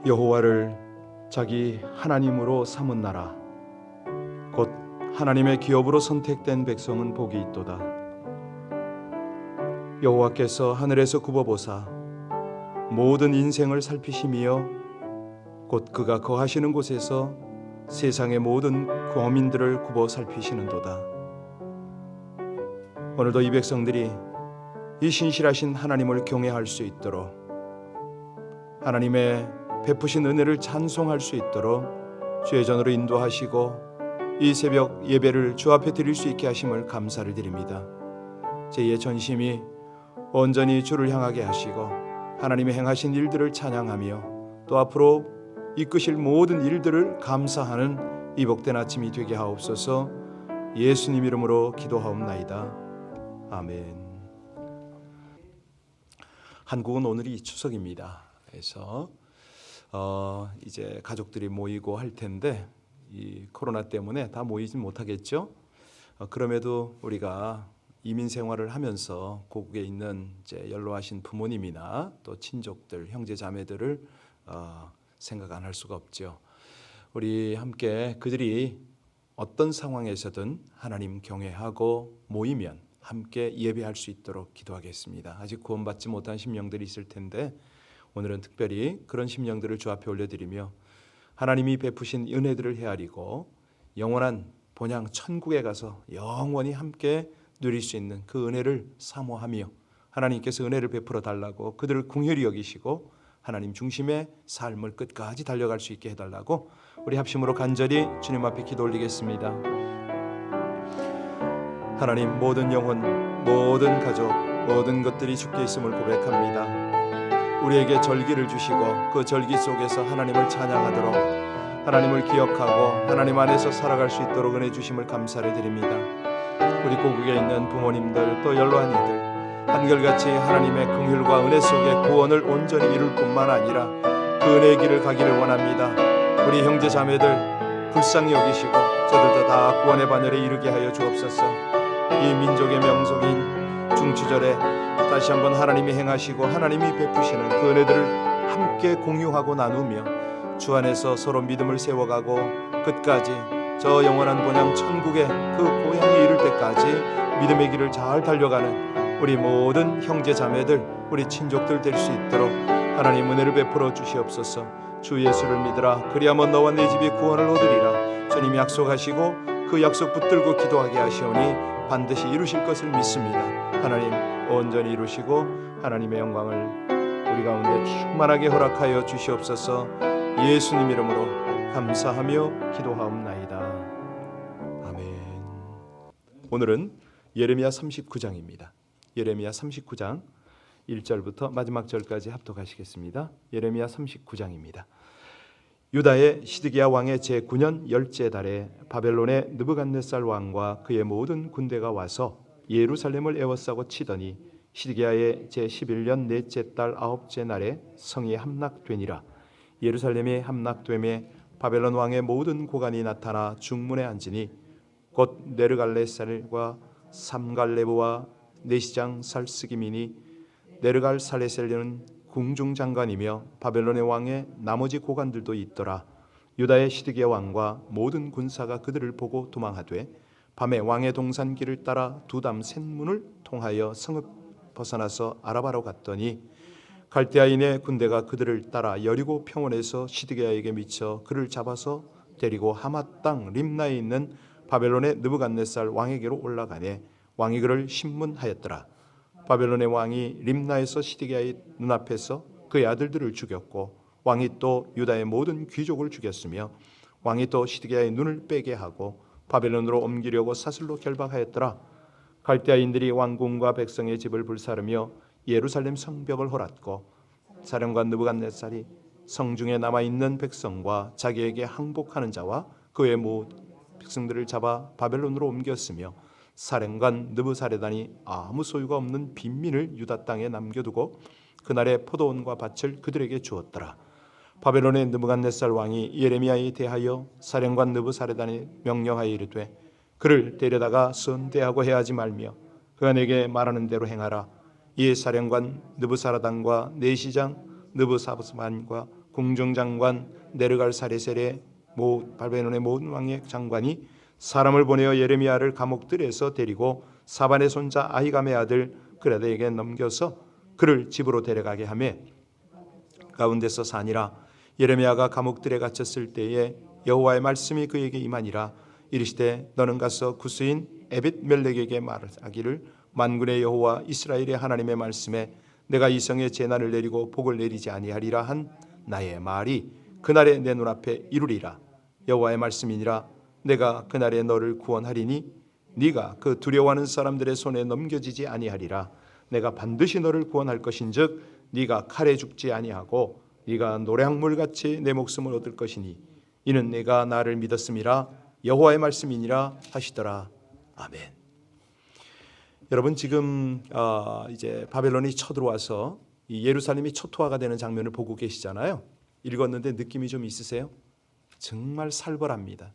여호와를 자기 하나님으로 삼은 나라 곧 하나님의 기업으로 선택된 백성은 복이 있도다. 여호와께서 하늘에서 굽어보사 모든 인생을 살피시며 곧 그가 거하시는 곳에서 세상의 모든 거민들을 굽어 살피시는도다. 오늘도 이 백성들이 이 신실하신 하나님을 경외할 수 있도록, 하나님의 베푸신 은혜를 찬송할 수 있도록 주의 전으로 인도하시고 이 새벽 예배를 주 앞에 드릴 수 있게 하심을 감사를 드립니다. 제2의 전심이 온전히 주를 향하게 하시고 하나님의 행하신 일들을 찬양하며 또 앞으로 이끄실 모든 일들을 감사하는 이 복된 아침이 되게 하옵소서. 예수님 이름으로 기도하옵나이다. 아멘. 한국은 오늘이 추석입니다. 그래서 이제 가족들이 모이고 할 텐데 이 코로나 때문에 다 모이진 못하겠죠. 그럼에도 우리가 이민 생활을 하면서 고국에 있는 이제 연로하신 부모님이나 또 친족들, 형제 자매들을 생각 안 할 수가 없죠. 우리 함께 그들이 어떤 상황에서든 하나님 경외하고 모이면 함께 예배할 수 있도록 기도하겠습니다. 아직 구원받지 못한 심령들이 있을 텐데 오늘은 특별히 그런 심령들을 주 앞에 올려드리며 하나님이 베푸신 은혜들을 헤아리고 영원한 본향 천국에 가서 영원히 함께 누릴 수 있는 그 은혜를 사모하며 하나님께서 은혜를 베풀어 달라고 그들을 긍휼히 여기시고 하나님 중심의 삶을 끝까지 달려갈 수 있게 해달라고 우리 합심으로 간절히 주님 앞에 기도 올리겠습니다. 하나님, 모든 영혼, 모든 가족, 모든 것들이 주께 있음을 고백합니다. 우리에게 절기를 주시고 그 절기 속에서 하나님을 찬양하도록, 하나님을 기억하고 하나님 안에서 살아갈 수 있도록 은혜 주심을 감사를 드립니다. 우리 고국에 있는 부모님들 또 연로한 이들 한결같이 하나님의 긍휼과 은혜 속에 구원을 온전히 이룰 뿐만 아니라 그 은혜의 길을 가기를 원합니다. 우리 형제 자매들 불쌍히 여기시고 저들도 다 구원의 바늘에 이르게 하여 주옵소서. 이 민족의 명속인 중추절에 다시 한번 하나님이 행하시고 하나님이 베푸시는 그 은혜들을 함께 공유하고 나누며 주 안에서 서로 믿음을 세워가고 끝까지 저 영원한 본향 천국의 그 고향에 이를 때까지 믿음의 길을 잘 달려가는 우리 모든 형제 자매들, 우리 친족들 될 수 있도록 하나님 은혜를 베풀어 주시옵소서. 주 예수를 믿으라 그리하면 너와 내 집이 구원을 얻으리라 주님이 약속하시고 그 약속 붙들고 기도하게 하시오니 반드시 이루실 것을 믿습니다. 하나님 온전히 이루시고 하나님의 영광을 우리 가운데 충만하게 허락하여 주시옵소서. 예수님 이름으로 감사하며 기도하옵나이다. 아멘. 오늘은 예레미야 39장입니다. 예레미야 39장 1절부터 마지막 절까지 합독하시겠습니다. 예레미야 39장입니다. 유다의 시드기야 왕의 제9년 열째 달에 바벨론의 느부갓네살 왕과 그의 모든 군대가 와서 예루살렘을 에워싸고 치더니 시드기야의 제11년 넷째 달 아홉째 날에 성이 함락되니라. 예루살렘이 함락되매 바벨론 왕의 모든 고관이 나타나 중문에 앉으니 곧 네르갈레살과 삼갈레브와 내시장 살스기민이 네르갈살레셀은 궁중장관이며 바벨론의 왕의 나머지 고관들도 있더라. 유다의 시드기야 왕과 모든 군사가 그들을 보고 도망하되 밤에 왕의 동산길을 따라 두담 셋문을 통하여 성읍 벗어나서 아라바로 갔더니 갈대아인의 군대가 그들을 따라 여리고 평원에서 시드기야에게 미쳐 그를 잡아서 데리고 하맛 땅 림나에 있는 바벨론의 느부갓네살 왕에게로 올라가네. 왕이 그를 신문하였더라. 바벨론의 왕이 림나에서 시드기야의 눈앞에서 그의 아들들을 죽였고 왕이 또 유다의 모든 귀족을 죽였으며 왕이 또 시드기야의 눈을 빼게 하고 바벨론으로 옮기려고 사슬로 결박하였더라. 갈대아인들이 왕궁과 백성의 집을 불사르며 예루살렘 성벽을 헐었고 사령관 느부갓네살이 성중에 남아있는 백성과 자기에게 항복하는 자와 그의 모든 백성들을 잡아 바벨론으로 옮겼으며 사령관 느부사레단이 아무 소유가 없는 빈민을 유다 땅에 남겨두고 그날의 포도원과 밭을 그들에게 주었더라. 바벨론의 느부갓네살 왕이 예레미야에 대하여 사령관 느부사레단이 명령하여 이르되 그를 데려다가 선대하고 해하지 말며 그가 내게 말하는 대로 행하라. 이에 사령관 느부사라단과 내시장 느부사부스만과 궁정장관 네르갈사레셀의 바벨론의 모든 왕의 장관이 사람을 보내어 예레미야를 감옥들에서 데리고 사반의 손자 아히감의 아들 그레다에게 넘겨서 그를 집으로 데려가게 하며 가운데서 사니라. 예레미야가 감옥들에 갇혔을 때에 여호와의 말씀이 그에게 임하니라. 이르시되 너는 가서 구스인 에벳멜렉에게 말하기를 만군의 여호와 이스라엘의 하나님의 말씀에 내가 이 성에 재난을 내리고 복을 내리지 아니하리라 한 나의 말이 그날에 내 눈앞에 이루리라. 여호와의 말씀이니라. 내가 그날에 너를 구원하리니 네가 그 두려워하는 사람들의 손에 넘겨지지 아니하리라. 내가 반드시 너를 구원할 것인즉 네가 칼에 죽지 아니하고 네가 노량물같이 내 목숨을 얻을 것이니 이는 내가 나를 믿었음이라. 여호와의 말씀이니라 하시더라. 아멘. 여러분 지금 이제 바벨론이 쳐들어와서 이 예루살렘이 초토화가 되는 장면을 보고 계시잖아요. 읽었는데 느낌이 좀 있으세요? 정말 살벌합니다.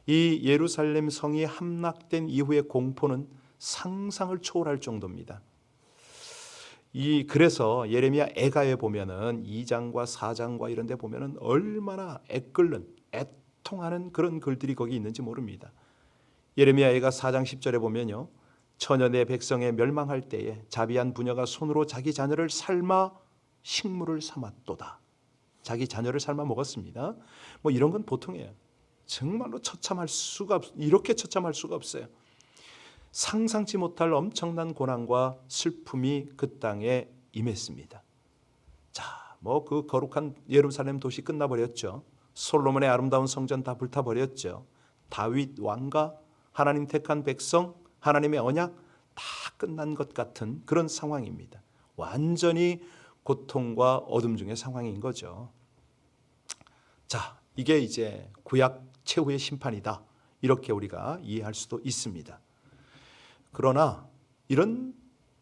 이 예루살렘 성이 함락된 이후의 공포는 상상을 초월할 정도입니다. 그래서 예레미야 애가에 보면은 2장과 4장과 이런 데 보면은 얼마나 애끓는 애통하는 그런 글들이 거기 있는지 모릅니다. 예레미야 애가 4장 10절에 보면요. 처녀 내 백성에 멸망할 때에 자비한 부녀가 손으로 자기 자녀를 삶아 식물을 삼았도다. 자기 자녀를 삶아 먹었습니다. 뭐 이런 건 보통이에요. 정말로 이렇게 처참할 수가 없어요. 상상치 못할 엄청난 고난과 슬픔이 그 땅에 임했습니다. 자, 뭐 그 거룩한 예루살렘 도시 끝나버렸죠. 솔로몬의 아름다운 성전 다 불타버렸죠. 다윗 왕과 하나님 택한 백성, 하나님의 언약 다 끝난 것 같은 그런 상황입니다. 완전히 고통과 어둠 중의 상황인 거죠. 자, 이게 이제 구약 최후의 심판이다. 이렇게 우리가 이해할 수도 있습니다. 그러나 이런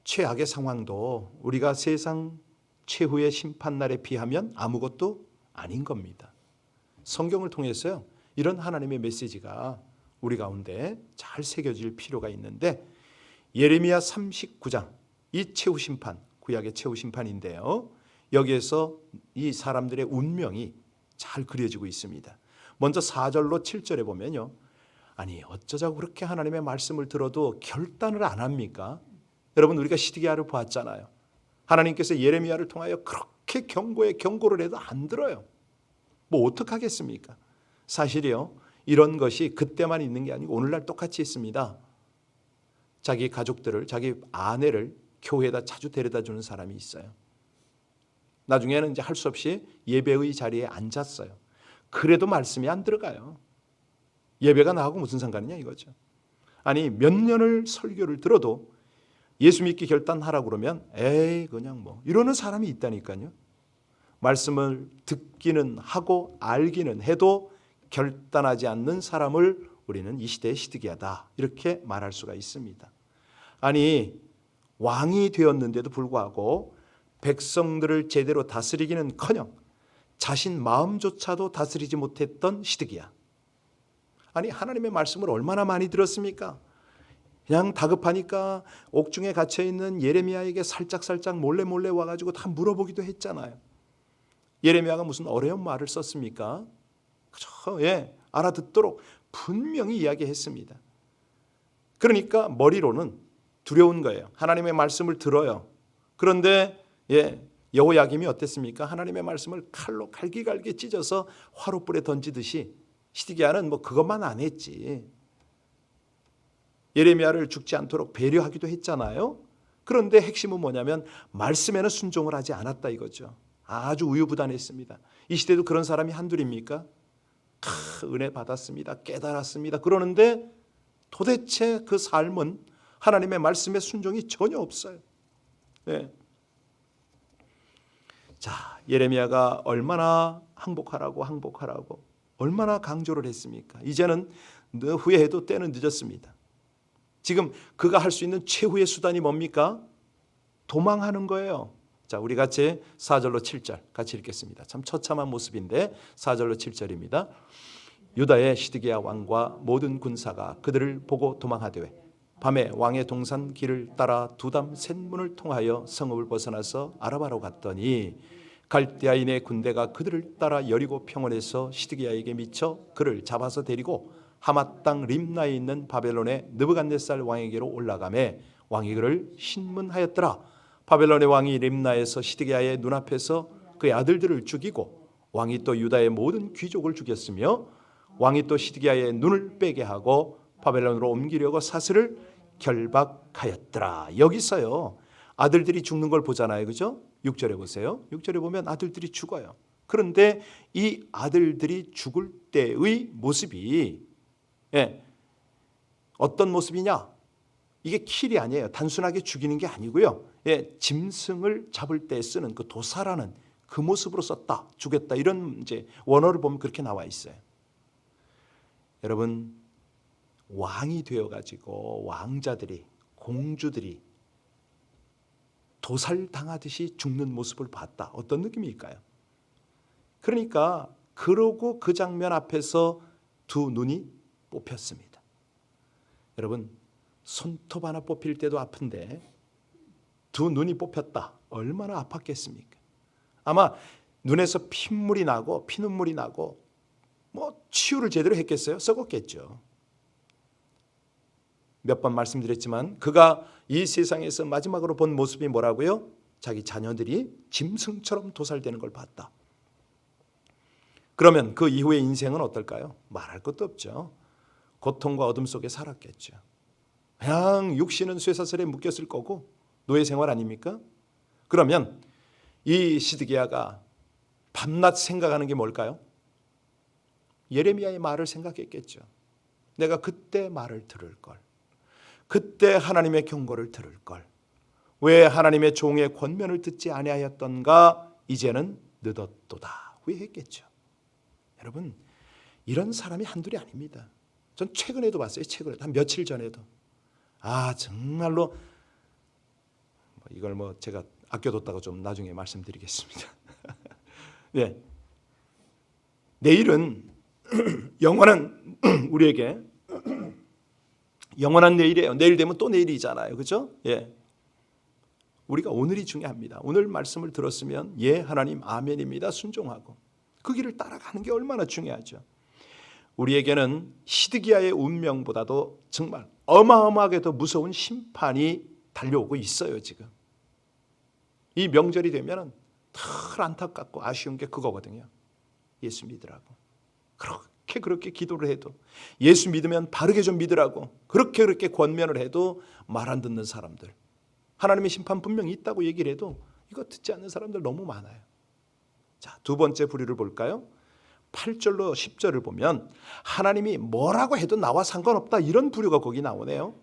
최악의 상황도 우리가 세상 최후의 심판날에 비하면 아무것도 아닌 겁니다. 성경을 통해서요, 이런 하나님의 메시지가 우리 가운데 잘 새겨질 필요가 있는데 예레미야 39장 이 최후 심판, 구약의 최후 심판인데요. 여기에서 이 사람들의 운명이 잘 그려지고 있습니다. 먼저 4절로 7절에 보면요. 아니 어쩌자고 그렇게 하나님의 말씀을 들어도 결단을 안 합니까? 여러분 우리가 시드기야를 보았잖아요. 하나님께서 예레미야를 통하여 그렇게 경고를 해도 안 들어요. 뭐 어떡하겠습니까? 사실이요. 이런 것이 그때만 있는 게 아니고 오늘날 똑같이 있습니다. 자기 가족들을, 자기 아내를 교회에다 자주 데려다 주는 사람이 있어요. 나중에는 이제 할 수 없이 예배의 자리에 앉았어요. 그래도 말씀이 안 들어가요. 예배가 나하고 무슨 상관이냐 이거죠. 아니 몇 년을 설교를 들어도 예수 믿기 결단하라고 그러면 에이 그냥 뭐 이러는 사람이 있다니까요. 말씀을 듣기는 하고 알기는 해도 결단하지 않는 사람을 우리는 이 시대의 시드기야다 이렇게 말할 수가 있습니다. 아니 왕이 되었는데도 불구하고 백성들을 제대로 다스리기는커녕 자신 마음조차도 다스리지 못했던 시드기야. 아니 하나님의 말씀을 얼마나 많이 들었습니까? 그냥 다급하니까 옥중에 갇혀있는 예레미야에게 살짝 몰래 와가지고 다 물어보기도 했잖아요. 예레미야가 무슨 어려운 말을 썼습니까? 그죠? 예, 알아듣도록 분명히 이야기했습니다. 그러니까 머리로는 두려운 거예요. 하나님의 말씀을 들어요. 그런데 여호야김이 어땠습니까? 하나님의 말씀을 칼로 갈기갈기 찢어서 화롯불에 던지듯이 시드기야는 뭐 그것만 안 했지. 예레미야를 죽지 않도록 배려하기도 했잖아요. 그런데 핵심은 뭐냐면 말씀에는 순종을 하지 않았다 이거죠. 아주 우유부단했습니다. 이 시대도 그런 사람이 한둘입니까? 은혜 받았습니다. 깨달았습니다. 그러는데 도대체 그 삶은 하나님의 말씀에 순종이 전혀 없어요. 네. 자, 예레미야가 얼마나 항복하라고 얼마나 강조를 했습니까? 이제는 후회해도 때는 늦었습니다. 지금 그가 할 수 있는 최후의 수단이 뭡니까? 도망하는 거예요. 자, 우리 같이 4절로 7절 같이 읽겠습니다. 참 처참한 모습인데 4절로 7절입니다. 유다의 시드기야 왕과 모든 군사가 그들을 보고 도망하되 밤에 왕의 동산 길을 따라 두담 셋문을 통하여 성읍을 벗어나서 아라바로 갔더니 갈대아인의 군대가 그들을 따라 여리고 평원에서 시드기야에게 미쳐 그를 잡아서 데리고 하맛 땅 림나에 있는 바벨론의 느부갓네살 왕에게로 올라가매 왕이 그를 신문하였더라. 바벨론의 왕이 림나에서 시드기야의 눈앞에서 그의 아들들을 죽이고 왕이 또 유다의 모든 귀족을 죽였으며 왕이 또 시드기야의 눈을 빼게 하고 바벨론으로 옮기려고 사슬을 결박하였더라. 여기서요 아들들이 죽는 걸 보잖아요, 그죠? 6절에 보세요. 6절에 보면 아들들이 죽어요. 그런데 이 아들들이 죽을 때의 모습이 어떤 모습이냐? 이게 킬이 아니에요. 단순하게 죽이는 게 아니고요. 짐승을 잡을 때 쓰는 그 도사라는 그 모습으로 썼다, 죽였다, 이런 이제 원어를 보면 그렇게 나와 있어요. 여러분, 왕이 되어가지고 왕자들이, 공주들이 도살당하듯이 죽는 모습을 봤다. 어떤 느낌일까요? 그러니까 그러고 그 장면 앞에서 두 눈이 뽑혔습니다. 여러분, 손톱 하나 뽑힐 때도 아픈데 두 눈이 뽑혔다. 얼마나 아팠겠습니까? 아마 눈에서 핏물이 나고 피눈물이 나고 뭐 치유를 제대로 했겠어요? 썩었겠죠. 몇 번 말씀드렸지만 그가 이 세상에서 마지막으로 본 모습이 뭐라고요? 자기 자녀들이 짐승처럼 도살되는 걸 봤다. 그러면 그 이후의 인생은 어떨까요? 말할 것도 없죠. 고통과 어둠 속에 살았겠죠. 그냥 육신은 쇠사슬에 묶였을 거고 노예 생활 아닙니까? 그러면 이 시드기야가 밤낮 생각하는 게 뭘까요? 예레미야의 말을 생각했겠죠. 내가 그때 말을 들을 걸. 그때 하나님의 경고를 들을 걸. 왜 하나님의 종의 권면을 듣지 아니하였던가? 이제는 늦었도다. 후회했겠죠. 여러분, 이런 사람이 한둘이 아닙니다. 전 최근에도 봤어요. 최근에도 한 며칠 전에도. 정말로 이걸 제가 아껴뒀다가 좀 나중에 말씀드리겠습니다. 네. 내일은 영원한 우리에게 영원한 내일이에요. 내일 되면 또 내일이잖아요. 그렇죠? 우리가 오늘이 중요합니다. 오늘 말씀을 들었으면 하나님 아멘입니다. 순종하고 그 길을 따라가는 게 얼마나 중요하죠. 우리에게는 시드기야의 운명보다도 정말 어마어마하게 더 무서운 심판이 달려오고 있어요. 지금 이 명절이 되면 덜 안타깝고 아쉬운 게 그거거든요. 예수 믿으라고 그렇게 기도를 해도, 예수 믿으면 바르게 좀 믿으라고 그렇게 권면을 해도 말 안 듣는 사람들, 하나님의 심판 분명히 있다고 얘기를 해도 이거 듣지 않는 사람들 너무 많아요. 자, 두 번째 부류를 볼까요? 8절로 10절을 보면 하나님이 뭐라고 해도 나와 상관없다, 이런 부류가 거기 나오네요.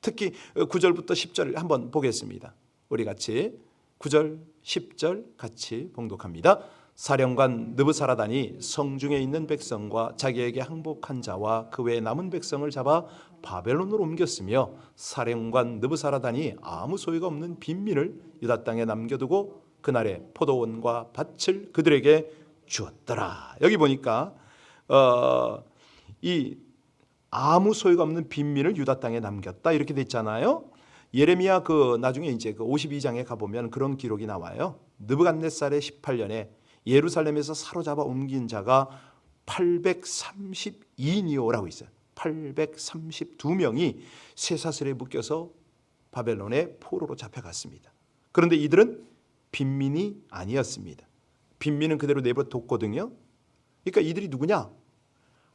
특히 9절부터 10절을 한번 보겠습니다. 우리 같이 9절 10절 같이 봉독합니다. 사령관 느부사라단이 성중에 있는 백성과 자기에게 항복한 자와 그 외에 남은 백성을 잡아 바벨론으로 옮겼으며, 사령관 느부사라단이 아무 소유가 없는 빈민을 유다 땅에 남겨두고 그날에 포도원과 밭을 그들에게 주었더라. 여기 보니까 이 아무 소유가 없는 빈민을 유다 땅에 남겼다 이렇게 돼 있잖아요. 예레미야 나중에 이제 52장에 가보면 그런 기록이 나와요. 느부갓네살의 18년에 예루살렘에서 사로잡아 옮긴 자가 832인이오라고 있어요. 832명이 쇠사슬에 묶여서 바벨론의 포로로 잡혀갔습니다. 그런데 이들은 빈민이 아니었습니다. 빈민은 그대로 내버려뒀거든요. 그러니까 이들이 누구냐?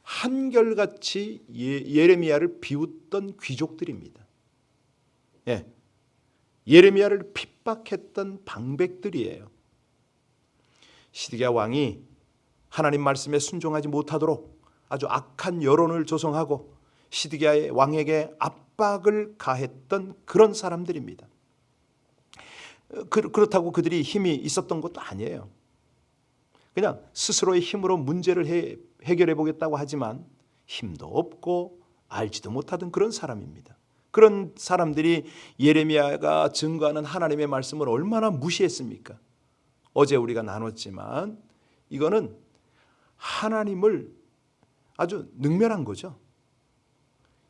한결같이 예레미야를 비웃던 귀족들입니다. 예레미야를 핍박했던 방백들이에요. 시드기야 왕이 하나님 말씀에 순종하지 못하도록 아주 악한 여론을 조성하고 시드기야의 왕에게 압박을 가했던 그런 사람들입니다. 그렇다고 그들이 힘이 있었던 것도 아니에요. 그냥 스스로의 힘으로 문제를 해결해 보겠다고 하지만 힘도 없고 알지도 못하던 그런 사람입니다. 그런 사람들이 예레미야가 증거하는 하나님의 말씀을 얼마나 무시했습니까? 어제 우리가 나눴지만 이거는 하나님을 아주 능멸한 거죠.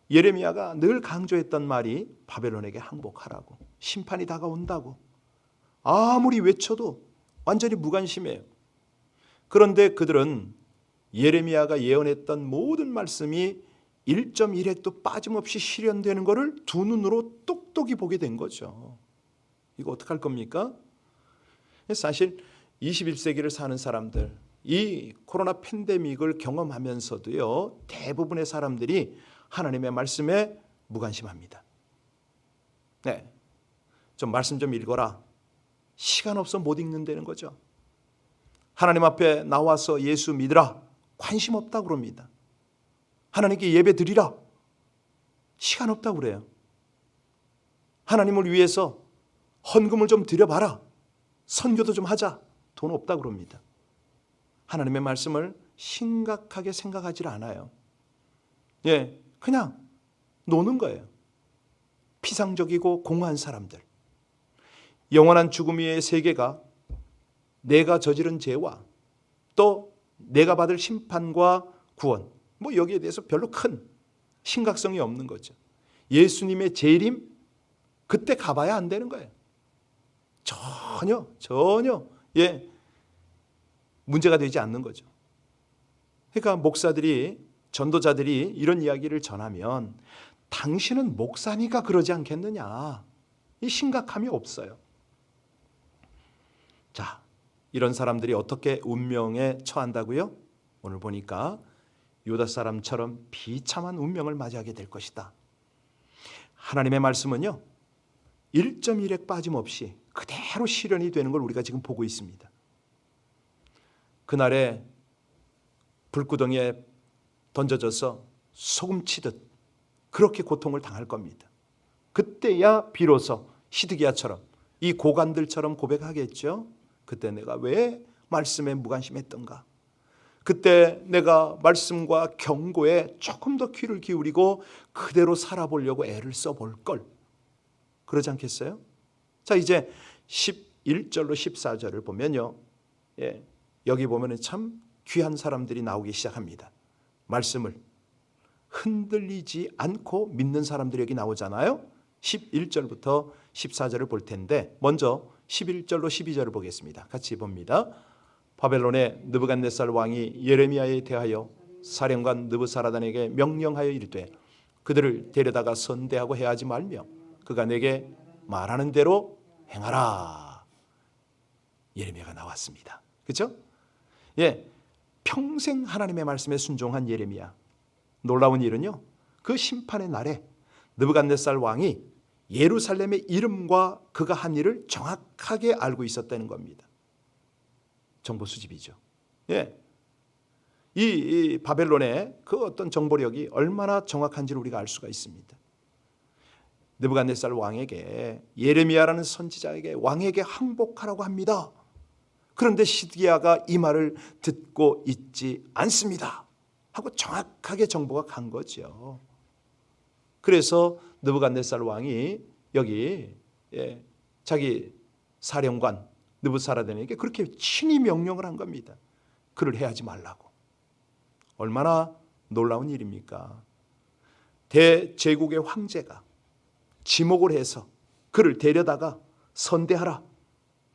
예레미야가 늘 강조했던 말이 바벨론에게 항복하라고, 심판이 다가온다고. 아무리 외쳐도 완전히 무관심해요. 그런데 그들은 예레미야가 예언했던 모든 말씀이 1.1획도 빠짐없이 실현되는 것을 두 눈으로 똑똑히 보게 된 거죠. 이거 어떡할 겁니까? 사실 21세기를 사는 사람들, 이 코로나 팬데믹을 경험하면서도요, 대부분의 사람들이 하나님의 말씀에 무관심합니다. 네, 좀 말씀 좀 읽어라. 시간 없어 못 읽는다는 거죠. 하나님 앞에 나와서 예수 믿으라. 관심 없다고 그럽니다. 하나님께 예배 드리라. 시간 없다고 그래요. 하나님을 위해서 헌금을 좀 드려봐라. 선교도 좀 하자. 돈 없다고 그럽니다. 하나님의 말씀을 심각하게 생각하지 않아요. 예, 그냥 노는 거예요. 피상적이고 공허한 사람들. 영원한 죽음 위의 세계가 내가 저지른 죄와 또 내가 받을 심판과 구원, 뭐 여기에 대해서 별로 큰 심각성이 없는 거죠. 예수님의 재림 그때 가봐야 안 되는 거예요. 전혀 예, 문제가 되지 않는 거죠. 그러니까 목사들이, 전도자들이 이런 이야기를 전하면 당신은 목사니까 그러지 않겠느냐, 이 심각함이 없어요. 자, 이런 사람들이 어떻게 운명에 처한다고요? 오늘 보니까 유다 사람처럼 비참한 운명을 맞이하게 될 것이다. 하나님의 말씀은요, 1.1획 빠짐없이 그대로 실현이 되는 걸 우리가 지금 보고 있습니다. 그날에 불구덩이에 던져져서 소금치듯 그렇게 고통을 당할 겁니다. 그때야 비로소 시드기야처럼, 이 고관들처럼 고백하겠죠. 그때 내가 왜 말씀에 무관심했던가? 그때 내가 말씀과 경고에 조금 더 귀를 기울이고 그대로 살아보려고 애를 써볼 걸. 그러지 않겠어요? 자, 이제 11절로 14절을 보면요, 예, 여기 보면은 참 귀한 사람들이 나오기 시작합니다. 말씀을 흔들리지 않고 믿는 사람들이 여기 나오잖아요. 11절부터 14절을 볼 텐데 먼저 11절로 12절을 보겠습니다. 같이 봅니다. 바벨론의 느부갓네살 왕이 예레미야에 대하여 사령관 느부사라단에게 명령하여 이르되 그들을 데려다가 선대하고 해하지 말며 그가 내게 말하는 대로 행하라. 예레미야가 나왔습니다. 그렇죠? 예, 평생 하나님의 말씀에 순종한 예레미야. 놀라운 일은요, 그 심판의 날에 느부갓네살 왕이 예루살렘의 이름과 그가 한 일을 정확하게 알고 있었다는 겁니다. 정보 수집이죠. 예, 이 바벨론의 그 어떤 정보력이 얼마나 정확한지를 우리가 알 수가 있습니다. 느부갓네살 왕에게, 예레미야라는 선지자에게, 왕에게 항복하라고 합니다. 그런데 시드기야가 이 말을 듣고 있지 않습니다 하고 정확하게 정보가 간 거죠. 그래서 느부갓네살 왕이 여기 자기 사령관 느부사라단에게 그렇게 친히 명령을 한 겁니다. 그를 해하지 말라고. 얼마나 놀라운 일입니까? 대제국의 황제가 지목을 해서 그를 데려다가 선대하라.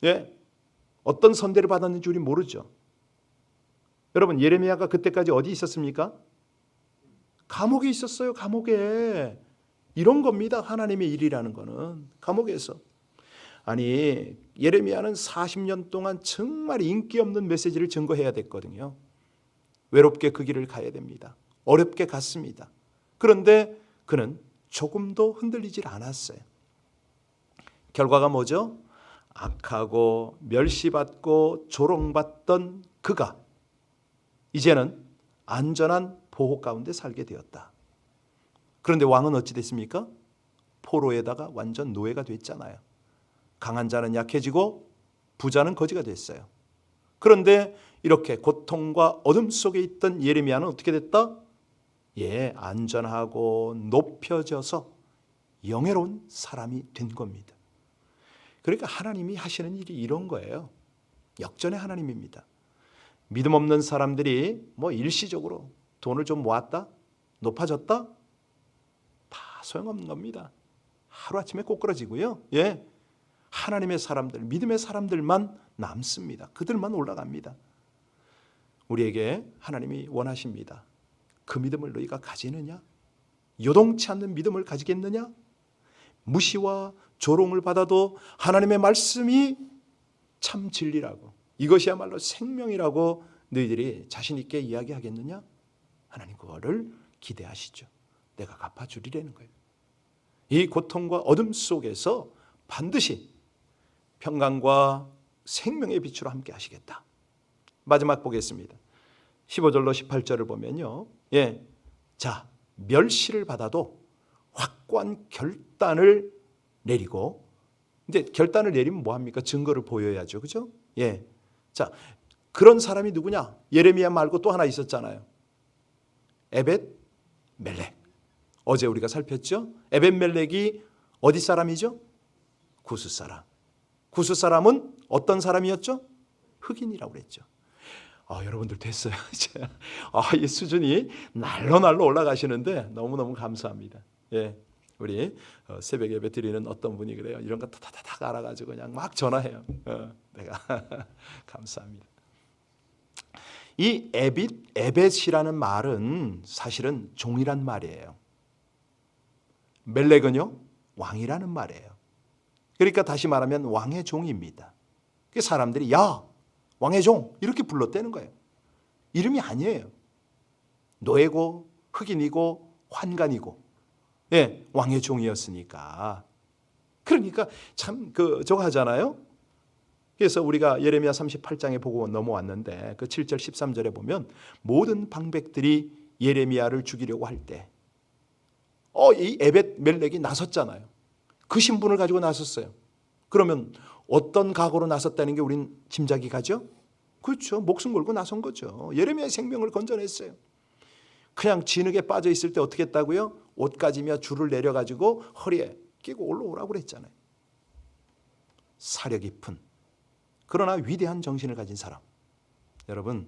예, 어떤 선대를 받았는지 우리 모르죠. 여러분, 예레미야가 그때까지 어디 있었습니까? 감옥에 있었어요. 감옥에. 이런 겁니다. 하나님의 일이라는 거는. 감옥에서. 아니, 예레미야는 40년 동안 정말 인기 없는 메시지를 증거해야 됐거든요. 외롭게 그 길을 가야 됩니다. 어렵게 갔습니다. 그런데 그는 조금도 흔들리질 않았어요. 결과가 뭐죠? 악하고 멸시받고 조롱받던 그가 이제는 안전한 보호 가운데 살게 되었다. 그런데 왕은 어찌 됐습니까? 포로에다가 완전 노예가 됐잖아요. 강한 자는 약해지고 부자는 거지가 됐어요. 그런데 이렇게 고통과 어둠 속에 있던 예레미야는 어떻게 됐다? 예, 안전하고 높여져서 영예로운 사람이 된 겁니다. 그러니까 하나님이 하시는 일이 이런 거예요. 역전의 하나님입니다. 믿음 없는 사람들이 뭐 일시적으로 돈을 좀 모았다? 높아졌다? 다 소용없는 겁니다. 하루아침에 꼬꾸라지고요. 예, 하나님의 사람들, 믿음의 사람들만 남습니다. 그들만 올라갑니다. 우리에게 하나님이 원하십니다. 그 믿음을 너희가 가지느냐? 요동치 않는 믿음을 가지겠느냐? 무시와 조롱을 받아도 하나님의 말씀이 참 진리라고, 이것이야말로 생명이라고 너희들이 자신 있게 이야기하겠느냐? 하나님 그거를 기대하시죠. 내가 갚아주리라는 거예요. 이 고통과 어둠 속에서 반드시 평강과 생명의 빛으로 함께 하시겠다. 마지막 보겠습니다. 15절로 18절을 보면요. 자, 멸시를 받아도 확고한 결단을 내리고, 이제 결단을 내리면 뭐 합니까? 증거를 보여야죠. 그죠? 자, 그런 사람이 누구냐? 예레미야 말고 또 하나 있었잖아요. 에벳 멜렉. 어제 우리가 살폈죠? 에벳 멜렉이 어디 사람이죠? 구스 사람. 구스 사람은 어떤 사람이었죠? 흑인이라고 그랬죠. 여러분들 됐어요. 이 수준이 날로 올라가시는데 너무너무 감사합니다. 우리 새벽 예배 드리는 어떤 분이 그래요. 이런 거 다다닥 알아가지고 그냥 막 전화해요. 내가 감사합니다. 이 에벳이라는 말은 사실은 종이란 말이에요. 멜렉은요, 왕이라는 말이에요. 그러니까 다시 말하면 왕의 종입니다. 사람들이 야, 왕의 종 이렇게 불렀다는 거예요. 이름이 아니에요. 노예고 흑인이고 환관이고, 왕의 종이었으니까. 그러니까 참 저거 하잖아요. 그래서 우리가 예레미야 38장에 보고 넘어왔는데 그 7절 13절에 보면 모든 방백들이 예레미야를 죽이려고 할 때 이 에벳 멜렉이 나섰잖아요. 그 신분을 가지고 나섰어요. 그러면 어떤 각오로 나섰다는 게 우린 짐작이 가죠? 그렇죠. 목숨 걸고 나선 거죠. 예레미야의 생명을 건져냈어요. 그냥 진흙에 빠져 있을 때 어떻게 했다고요? 옷 가지며 줄을 내려가지고 허리에 끼고 올라오라고 그랬잖아요. 사려 깊은 그러나 위대한 정신을 가진 사람. 여러분,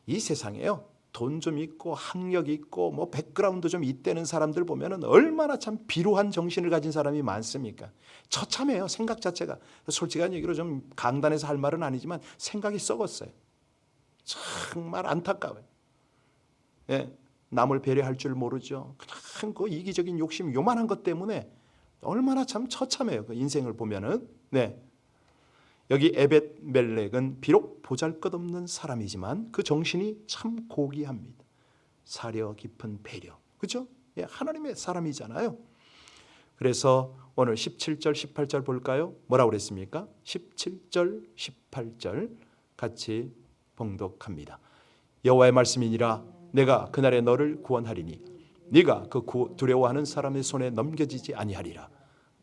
이 세상에요, 돈 좀 있고 학력 있고 뭐 백그라운드 좀 있다는 사람들 보면은 얼마나 참 비루한 정신을 가진 사람이 많습니까? 처참해요. 생각 자체가. 솔직한 얘기로 좀 강단에서 할 말은 아니지만 생각이 썩었어요. 정말 안타까워요. 남을 배려할 줄 모르죠. 그냥 그 이기적인 욕심 요만한 것 때문에 얼마나 참 처참해요. 그 인생을 보면은. 여기 에벳 멜렉은 비록 보잘것없는 사람이지만 그 정신이 참 고귀합니다. 사려 깊은 배려. 그렇죠? 하나님의 사람이잖아요. 그래서 오늘 17절 18절 볼까요? 뭐라고 그랬습니까? 17절 18절 같이 봉독합니다. 여호와의 말씀이니라 내가 그날에 너를 구원하리니 네가 그 두려워하는 사람의 손에 넘겨지지 아니하리라.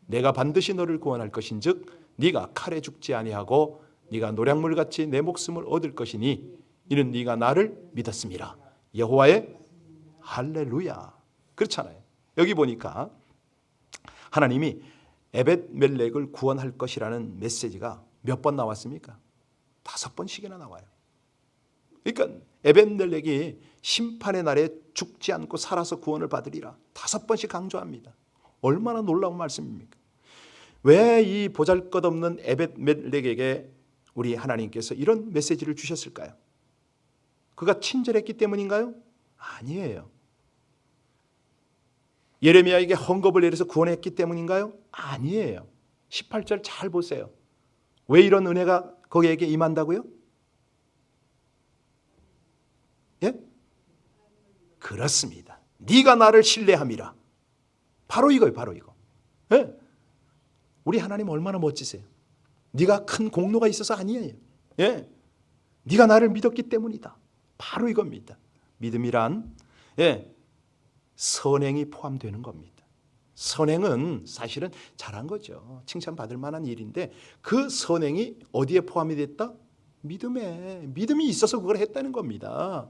내가 반드시 너를 구원할 것인즉 네가 칼에 죽지 아니하고 네가 노략물같이 내 목숨을 얻을 것이니 이는 네가 나를 믿었음이라. 여호와의 할렐루야. 그렇잖아요. 여기 보니까 하나님이 에벳 멜렉을 구원할 것이라는 메시지가 몇 번 나왔습니까? 5번씩이나 나와요. 그러니까 에벳 멜렉이 심판의 날에 죽지 않고 살아서 구원을 받으리라 5번씩 강조합니다. 얼마나 놀라운 말씀입니까? 왜 이 보잘것없는 에벳 멜렉에게 우리 하나님께서 이런 메시지를 주셨을까요? 그가 친절했기 때문인가요? 아니에요. 예레미야에게 헌겁을 내려서 구원했기 때문인가요? 아니에요. 18절 잘 보세요. 왜 이런 은혜가 거기에게 임한다고요? 그렇습니다. 네가 나를 신뢰함이라. 바로 이거예요. 바로 이거. 우리 하나님 얼마나 멋지세요. 네가 큰 공로가 있어서 아니에요. 네가 나를 믿었기 때문이다. 바로 이겁니다. 믿음이란 선행이 포함되는 겁니다. 선행은 사실은 잘한 거죠. 칭찬받을 만한 일인데 그 선행이 어디에 포함이 됐다? 믿음에. 믿음이 있어서 그걸 했다는 겁니다.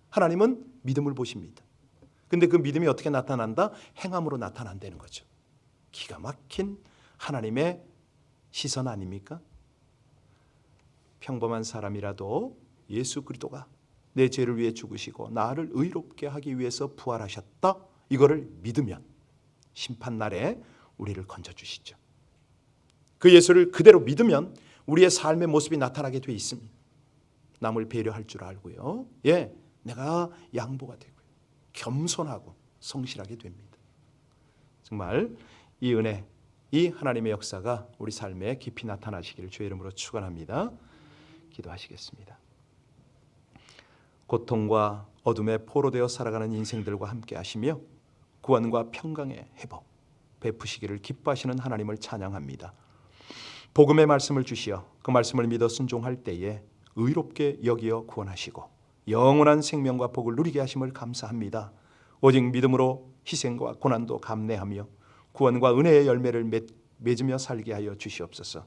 하나님은 믿음을 보십니다. 근데 그 믿음이 어떻게 나타난다? 행함으로 나타난다는 거죠. 기가 막힌 하나님의 시선 아닙니까? 평범한 사람이라도 예수 그리스도가 내 죄를 위해 죽으시고 나를 의롭게 하기 위해서 부활하셨다. 이거를 믿으면 심판날에 우리를 건져주시죠. 그 예수를 그대로 믿으면 우리의 삶의 모습이 나타나게 돼 있습니다. 남을 배려할 줄 알고요. 예, 내가 양보가 되고요. 겸손하고 성실하게 됩니다. 정말 이 은혜, 이 하나님의 역사가 우리 삶에 깊이 나타나시기를 주의 이름으로 축원합니다. 기도하시겠습니다. 고통과 어둠에 포로되어 살아가는 인생들과 함께 하시며 구원과 평강의 회복 베푸시기를 기뻐하시는 하나님을 찬양합니다. 복음의 말씀을 주시어 그 말씀을 믿어 순종할 때에 의롭게 여기어 구원하시고 영원한 생명과 복을 누리게 하심을 감사합니다. 오직 믿음으로 희생과 고난도 감내하며 구원과 은혜의 열매를 맺으며 살게 하여 주시옵소서.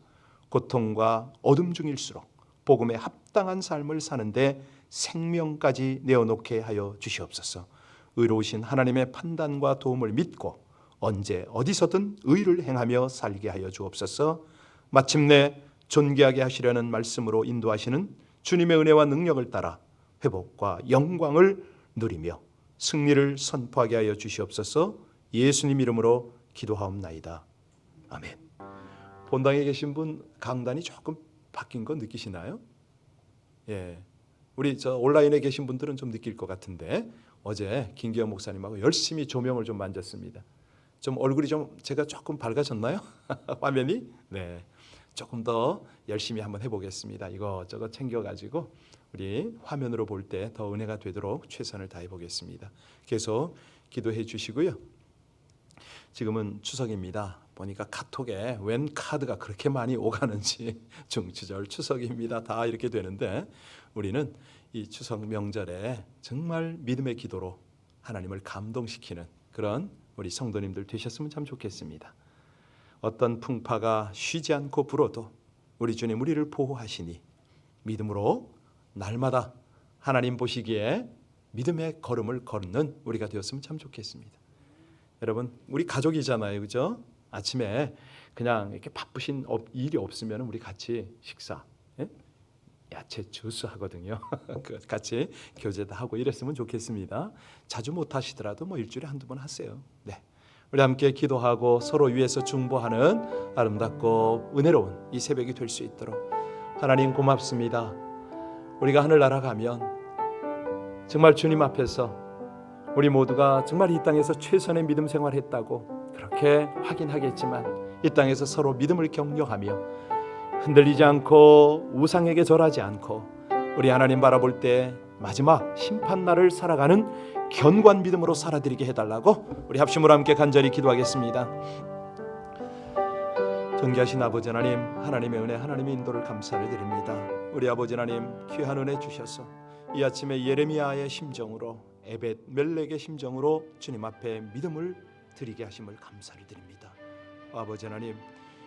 고통과 어둠 중일수록 복음에 합당한 삶을 사는데 생명까지 내어놓게 하여 주시옵소서. 의로우신 하나님의 판단과 도움을 믿고 언제 어디서든 의를 행하며 살게 하여 주옵소서. 마침내 존귀하게 하시려는 말씀으로 인도하시는 주님의 은혜와 능력을 따라 회복과 영광을 누리며 승리를 선포하게 하여 주시옵소서. 예수님 이름으로 기도하옵나이다. 아멘. 본당에 계신 분 강단이 조금 바뀐 거 느끼시나요? 예, 우리 온라인에 계신 분들은 좀 느낄 것 같은데 어제 김기현 목사님하고 열심히 조명을 좀 만졌습니다. 좀 얼굴이 좀 제가 조금 밝아졌나요? 화면이? 네, 조금 더 열심히 한번 해보겠습니다. 이것저것 챙겨가지고 우리 화면으로 볼 때 더 은혜가 되도록 최선을 다해 보겠습니다. 계속 기도해 주시고요. 지금은 추석입니다. 보니까 카톡에 웬 카드가 그렇게 많이 오가는지 중추절 추석입니다. 다 이렇게 되는데 우리는 이 추석 명절에 정말 믿음의 기도로 하나님을 감동시키는 그런 우리 성도님들 되셨으면 참 좋겠습니다. 어떤 풍파가 쉬지 않고 불어도 우리 주님 우리를 보호하시니 믿음으로 날마다 하나님 보시기에 믿음의 걸음을 걷는 우리가 되었으면 참 좋겠습니다. 여러분 우리 가족이잖아요, 그죠? 아침에 그냥 이렇게 바쁘신 일이 없으면 우리 같이 식사, 예? 야채 주스 하거든요. 같이 교제도 하고 이랬으면 좋겠습니다. 자주 못 하시더라도 뭐 일주일에 한두 번 하세요. 네, 우리 함께 기도하고 서로 위해서 중보하는 아름답고 은혜로운 이 새벽이 될 수 있도록 하나님 고맙습니다. 우리가 하늘나라 가면 정말 주님 앞에서 우리 모두가 정말 이 땅에서 최선의 믿음 생활했다고 그렇게 확인하겠지만 이 땅에서 서로 믿음을 격려하며 흔들리지 않고 우상에게 절하지 않고 우리 하나님 바라볼 때 마지막 심판날을 살아가는 견고한 믿음으로 살아드리게 해달라고 우리 합심으로 함께 간절히 기도하겠습니다. 존귀하신 아버지 하나님, 하나님의 은혜, 하나님의 인도를 감사를 드립니다. 우리 아버지 하나님 귀한 은혜 주셔서 이 아침에 예레미야의 심정으로 에벳 멜렉의 심정으로 주님 앞에 믿음을 드리게 하심을 감사를 드립니다. 아버지 하나님,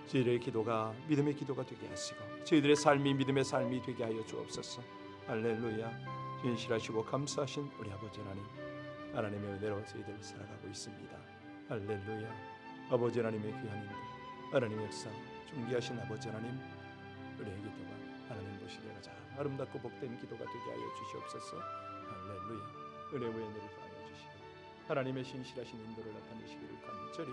저희들의 기도가 믿음의 기도가 되게 하시고 저희들의 삶이 믿음의 삶이 되게 하여 주옵소서. 할렐루야. 진실하시고 감사하신 우리 아버지 하나님, 하나님의 은혜로 저희들 살아가고 있습니다. 할렐루야. 아버지 하나님의 귀한 인도, 하나님의 역사, 존귀하신 아버지 하나님, 우리의 기도가 하나님 보시기에 가장 아름답고 복된 기도가 되게 하여 주시옵소서. 할렐루야. 은혜의 은혜를 더하여 주시고 하나님의 신실하신 인도를 나타내시기를 간절히